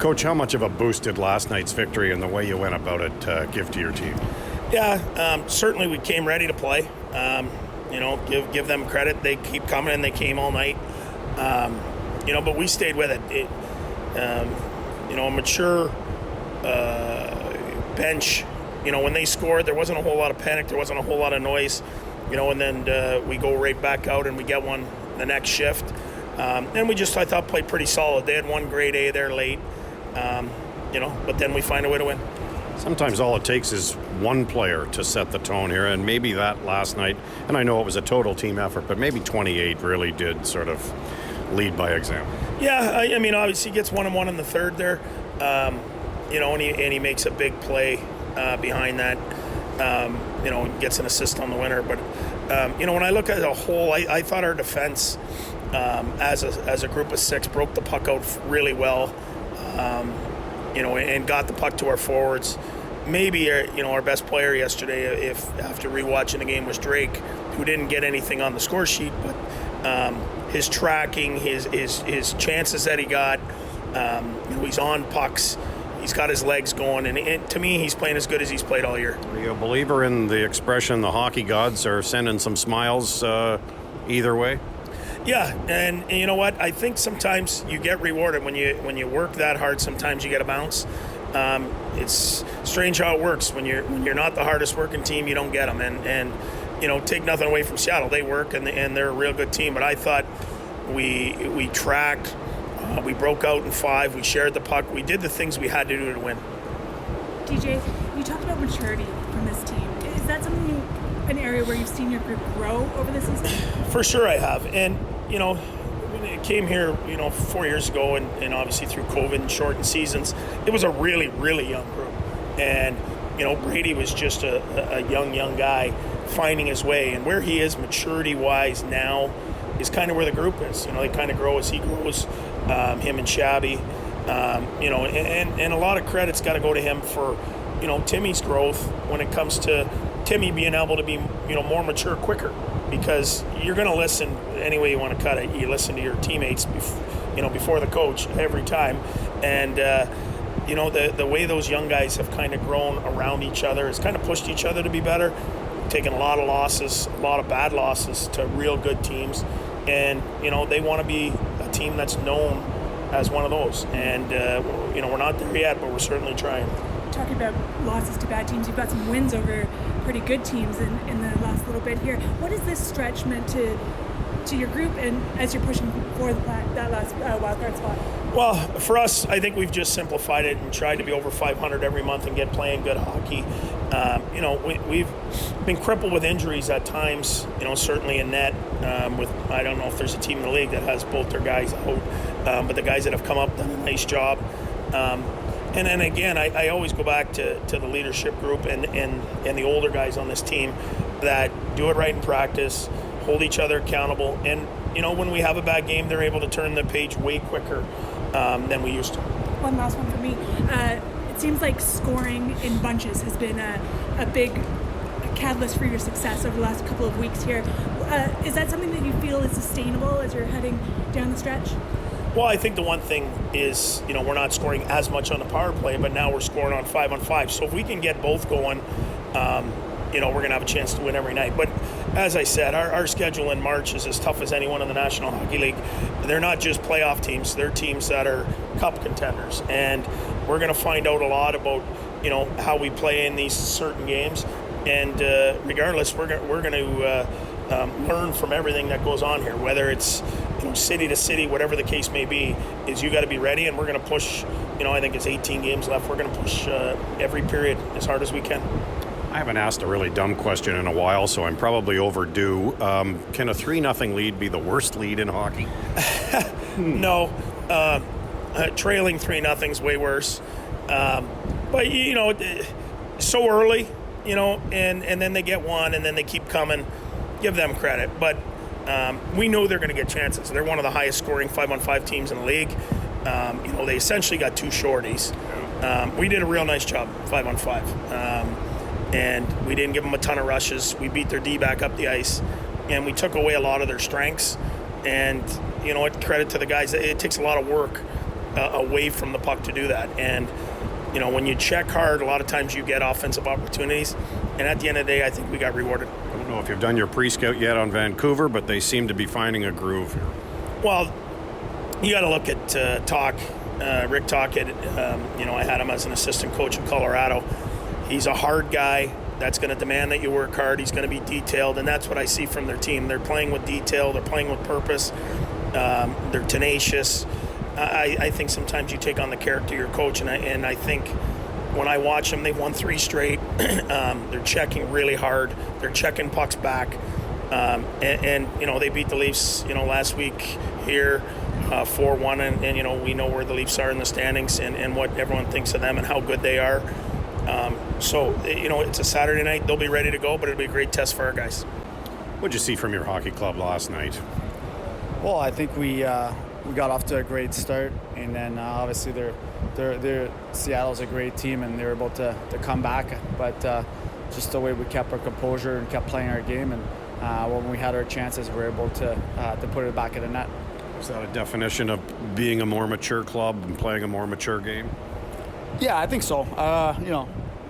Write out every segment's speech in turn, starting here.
Coach, how much of a boost did last night's victory and the way you went about it give to your team? Yeah, certainly we came ready to play. Give them credit. They keep coming and they came all night. But we stayed with it. A mature bench. When they scored, there wasn't a whole lot of panic. There wasn't a whole lot of noise. And then we go right back out and we get one the next shift. And we just, I thought, played pretty solid. They had one grade A there late. But then we find a way to win. Sometimes all it takes is one player to set the tone here, and maybe that last night, and I know it was a total team effort, but maybe 28 really did sort of lead by example. Yeah, obviously he gets 1 and 1 in the third there, and he makes a big play behind that, gets an assist on the winner. But, when I look at it as a whole, I thought our defense as a group of 6 broke the puck out really well. And got the puck to our forwards. Maybe, our best player yesterday, if after rewatching the game, was Drake, who didn't get anything on the score sheet, but his tracking, his chances that he got, he's on pucks, he's got his legs going, and to me, he's playing as good as he's played all year. Are you a believer in the expression, the hockey gods are sending some smiles either way? Yeah, and you know what? I think sometimes you get rewarded when you work that hard. Sometimes you get a bounce. It's strange how it works. When you're not the hardest working team, you don't get them. And take nothing away from Seattle. They work and they're a real good team. But I thought we tracked, we broke out in 5, we shared the puck, we did the things we had to do to win. DJ, you talked about maturity from this team. Is that an area where you've seen your group grow over the season? For sure I have. And when it came here, 4 years ago, and obviously through COVID and shortened seasons, it was a really, really young group. And, Brady was just a young guy finding his way. And where he is maturity-wise now is kind of where the group is. They kind of grow as he grows, him and Shabby. And a lot of credit's got to go to him for, Timmy's growth when it comes to Timmy being able to be, more mature quicker. Because you're going to listen any way you want to cut it. You listen to your teammates, before the coach every time. And, the way those young guys have kind of grown around each other has kind of pushed each other to be better, taking a lot of losses, a lot of bad losses to real good teams. And, they want to be a team that's known as one of those. And, we're not there yet, but we're certainly trying. Talking about losses to bad teams, you've got some wins over pretty good teams in the last little bit here. What has this stretch meant to your group and as you're pushing for that last wildcard spot? Well, for us, I think we've just simplified it and tried to be over 500 every month and get playing good hockey. We've been crippled with injuries at times, certainly in net. I don't know if there's a team in the league that has both their guys out, but the guys that have come up done a nice job. And then again, I always go back to the leadership group and the older guys on this team that do it right in practice, hold each other accountable, and when we have a bad game, they're able to turn the page way quicker than we used to. One last one for me. It seems like scoring in bunches has been a big catalyst for your success over the last couple of weeks here. Is that something that you feel is sustainable as you're heading down the stretch? Well, I think the one thing is, we're not scoring as much on the power play, but now we're scoring on 5-on-5. So if we can get both going, we're going to have a chance to win every night. But as I said, our schedule in March is as tough as anyone in the National Hockey League. They're not just playoff teams. They're teams that are cup contenders. And we're going to find out a lot about, how we play in these certain games. And regardless, we're going to learn from everything that goes on here, whether it's city to city, whatever the case may be, is you got to be ready, and we're going to push, I think it's 18 games left. We're going to push every period as hard as we can. I haven't asked a really dumb question in a while, so I'm probably overdue. Can a 3-0 lead be the worst lead in hockey? No. Trailing 3-0 is way worse. But, so early, and then they get one, and then they keep coming. Give them credit. But we know they're going to get chances. They're one of the highest scoring 5-on-5 teams in the league. They essentially got 2 shorties. We did a real nice job 5-on-5. And we didn't give them a ton of rushes. We beat their D back up the ice. And we took away a lot of their strengths. And, credit to the guys. It takes a lot of work away from the puck to do that. And when you check hard, a lot of times you get offensive opportunities. And at the end of the day, I think we got rewarded. I don't know if you've done your pre-scout yet on Vancouver, but they seem to be finding a groove here. Well, you got to look at Rick Tocchet. I had him as an assistant coach in Colorado. He's a hard guy. That's going to demand that you work hard. He's going to be detailed, and that's what I see from their team. They're playing with detail. They're playing with purpose. They're tenacious. I think sometimes you take on the character of your coach, and I think when I watch them, they've won 3 straight. They're checking really hard. They're checking pucks back, and they beat the Leafs last week here 4-1, and we know where the Leafs are in the standings and what everyone thinks of them and how good they are. So it's a Saturday night. They'll be ready to go, but it'll be a great test for our guys. What'd you see from your hockey club last night? Well, I think we got off to a great start, and then obviously Seattle's a great team, and they were able to come back. But just the way we kept our composure and kept playing our game, and when we had our chances, we were able to put it back in the net. Is that a definition of being a more mature club and playing a more mature game? Yeah, I think so.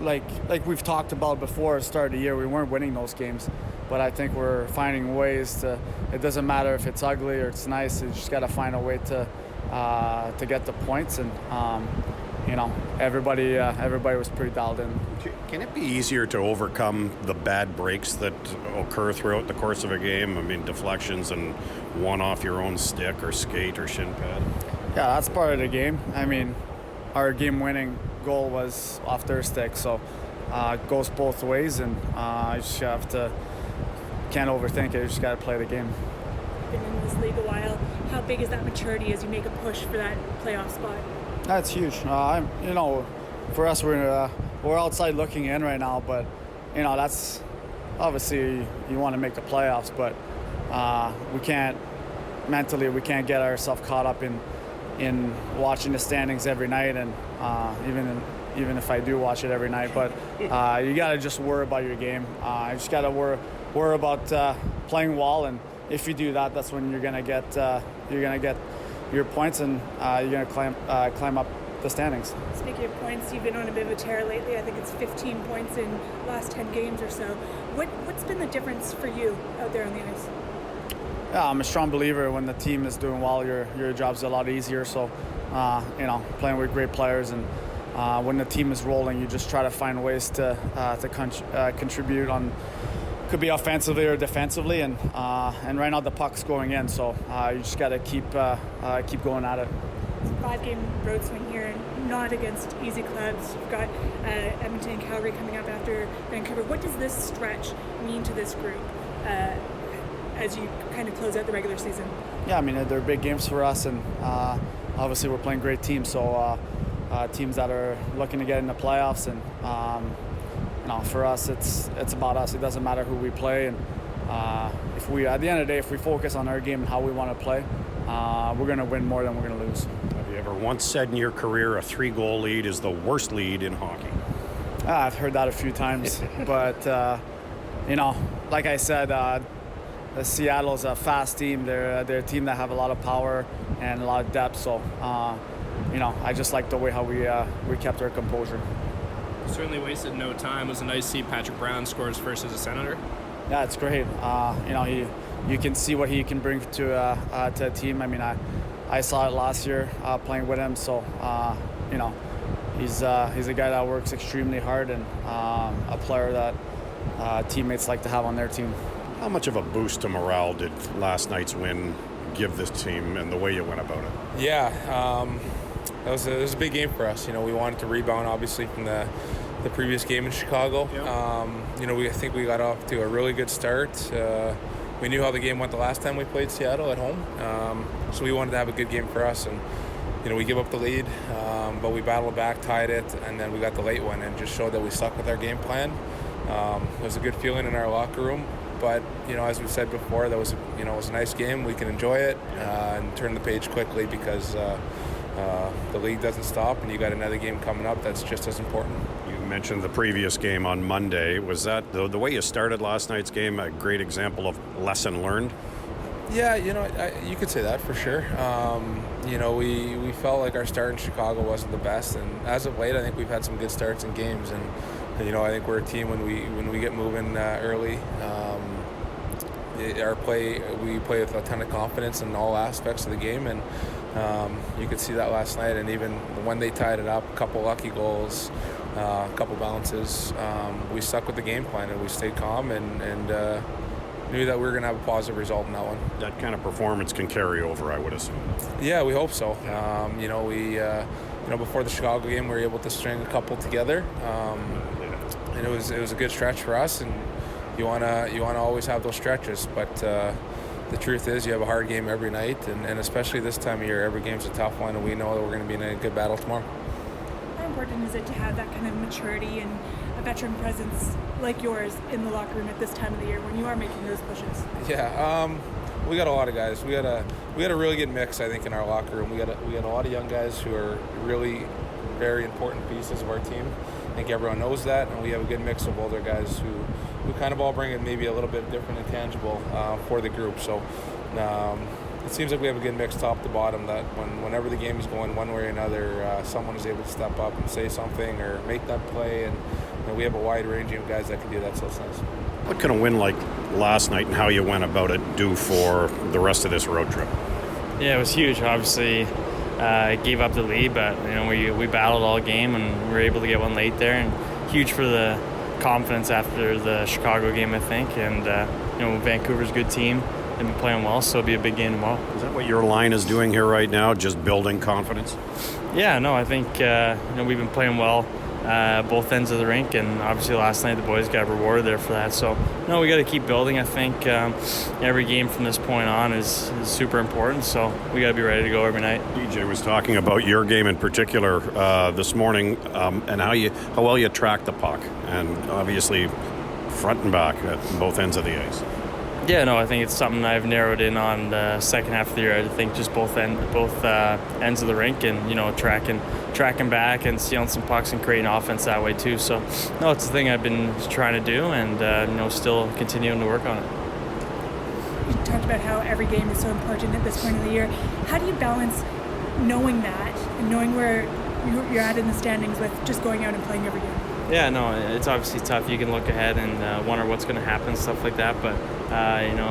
Like we've talked about before at the start of the year, we weren't winning those games. But I think we're finding ways to. It doesn't matter if it's ugly or it's nice. You just got to find a way to get the points, and everybody was pretty dialed in. Can it be easier to overcome the bad breaks that occur throughout the course of a game? I mean, deflections and one off your own stick or skate or shin pad. Yeah, that's part of the game. I mean, our game-winning goal was off their stick, so it goes both ways, and you just have to. Can't overthink it. You just got to play the game. Been in this league a while. How big is that maturity as you make a push for that playoff spot? That's huge. For us, we're outside looking in right now, but that's obviously you want to make the playoffs, but we can't get ourselves caught up in watching the standings every night, and even if I do watch it every night, but you got to just worry about your game. You just got to worry about playing well, and if you do that, that's when you're gonna get your points, and you're gonna climb up the standings. Speaking of points, you've been on a bit of a tear lately. I think it's 15 points in the last 10 games or so. What's been the difference for you out there on the ice? Yeah, I'm a strong believer when the team is doing well, your job's a lot easier. So, playing with great players, and when the team is rolling, you just try to find ways to contribute on. Could be offensively or defensively, and right now the puck's going in, so you just got to keep going at it. It's a 5-game road swing here, and not against easy clubs. You've got Edmonton and Calgary coming up after Vancouver. What does this stretch mean to this group as you kind of close out the regular season? Yeah, I mean, they're big games for us, and obviously we're playing great teams, so teams that are looking to get in the playoffs, and for us, it's about us. It doesn't matter who we play, and if we, at the end of the day, if we focus on our game and how we want to play, we're going to win more than we're going to lose. Have you ever once said in your career a 3-goal lead is the worst lead in hockey? I've heard that a few times, but like I said, Seattle's a fast team. They're a team that have a lot of power and a lot of depth. So, I just like the way how we kept our composure. Certainly wasted no time. It was nice to see Patrick Brown score his first as a Senator. Yeah, it's great. You can see what he can bring to a team. I mean, I saw it last year playing with him. So, he's a guy that works extremely hard, and a player that teammates like to have on their team. How much of a boost to morale did last night's win give this team, and the way you went about it? Yeah, it was a big game for us. We wanted to rebound, obviously, from the previous game in Chicago. Yep. I think we got off to a really good start. We knew how the game went the last time we played Seattle at home, so we wanted to have a good game for us. And we give up the lead, but we battled back, tied it, and then we got the late one, and just showed that we stuck with our game plan. It was a good feeling in our locker room. But, as we said before, that was, it was a nice game. We can enjoy it and turn the page quickly, because the league doesn't stop, and you got another game coming up that's just as important. You mentioned the previous game on Monday. Was that the way you started last night's game a great example of lesson learned? Yeah, you could say that for sure. We felt like our start in Chicago wasn't the best, and as of late, I think we've had some good starts in games. And I think we're a team when we get moving early. We play with a ton of confidence in all aspects of the game, and you could see that last night. And even when they tied it up, a couple lucky goals, a couple bounces, we stuck with the game plan and we stayed calm and knew that we were going to have a positive result in that one. That kind of performance can carry over, I would assume. Yeah, we hope so. Before the Chicago game, we were able to string a couple together, and it was a good stretch for us. And you wanna always have those stretches, but the truth is you have a hard game every night, and especially this time of year, every game's a tough one, and we know that we're going to be in a good battle tomorrow. How important is it to have that kind of maturity and a veteran presence like yours in the locker room at this time of the year when you are making those pushes? Yeah, we got a lot of guys. We got a really good mix, I think, in our locker room. We got a lot of young guys who are really very important pieces of our team. I think everyone knows that, and we have a good mix of older guys who kind of all bring in maybe a little bit different intangible for the group. So it seems like we have a good mix top to bottom, that whenever the game is going one way or another, someone is able to step up and say something or make that play, and we have a wide range of guys that can do that, so it's nice. What can a win like last night and how you went about it do for the rest of this road trip? Yeah, it was huge. Obviously, gave up the lead, but we battled all game and we were able to get one late there, and huge for the confidence after the Chicago game, I think. And Vancouver's a good team. They've been playing well, so it'll be a big game tomorrow. Is that what your line is doing here right now, just building confidence? Yeah, no, I think we've been playing well both ends of the rink, and obviously last night the boys got rewarded there for that. So we got to keep building. I think every game from this point on is super important, so we got to be ready to go every night. DJ was talking about your game in particular this morning, and how well you track the puck, and obviously front and back at both ends of the ice. Yeah, no, I think it's something I've narrowed in on the second half of the year. I think just both ends of the rink, and tracking back and stealing some pucks and creating offense that way too. So no, it's the thing I've been trying to do, and still continuing to work on it. You talked about how every game is so important at this point of the year. How do you balance knowing that and knowing where you're at in the standings with just going out and playing every game? Yeah, no, it's obviously tough. You can look ahead and wonder what's going to happen, stuff like that. But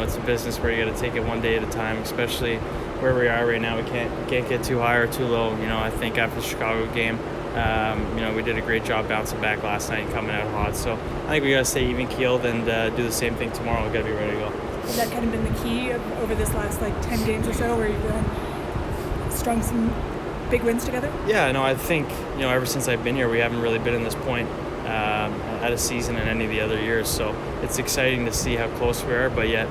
it's a business where you got to take it one day at a time. Especially where we are right now, we can't get too high or too low. I think after the Chicago game, we did a great job bouncing back last night and coming out hot. So I think we got to stay even keeled and do the same thing tomorrow. We got to be ready to go. Has that kind of been the key over this last 10 games or so, where you've strung some big wins together? Yeah, no, I think ever since I've been here, we haven't really been in this point at a season in any of the other years. So it's exciting to see how close we are, but yet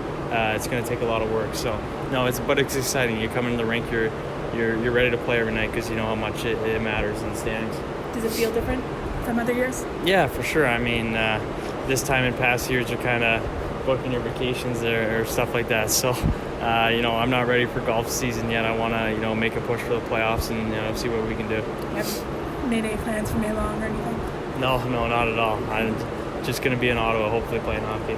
it's going to take a lot of work. So no, it's exciting. You come into the rink, you're ready to play every night because you know how much it matters in the standings. Does it feel different from other years? Yeah, for sure. I mean, this time in past years, you're kind of booking your vacations there or stuff like that. So, I'm not ready for golf season yet. I want to, make a push for the playoffs and, see what we can do. Have made any plans for May long or anything? No, not at all. I'm just going to be in Ottawa, hopefully playing hockey.